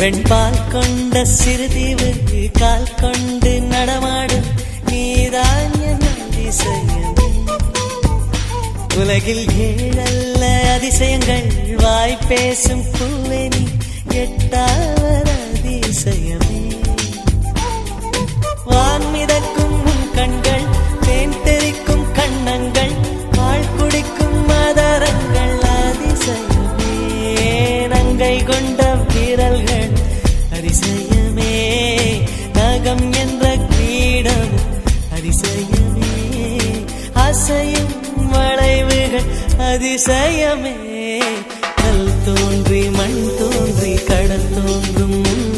வெண்பால் கொண்ட சிறுதீவு கால் கொண்டு நடமாடும் நீதான் என் அதிசயமே. உலகில் ஏழல்ல அதிசயங்கள் வாய் பேசும் பூவே நீ எட்டாவது அதிசயமே. வான் மிதக்கும் கண்கள் தேன் தெறிக்கும் கண்ணங்கள் பால் குடிக்கும் மதரங்கள் அதிசயமே. நங்கை கொண்ட வீரல்கள் அதிசயமே. நகம் என்ற கிரீடம் அதிசயமே. அசையும் வளைவுகள் அதிசயமே. கல் தோன்றி மண் தோன்றி கடல் தோன்றும்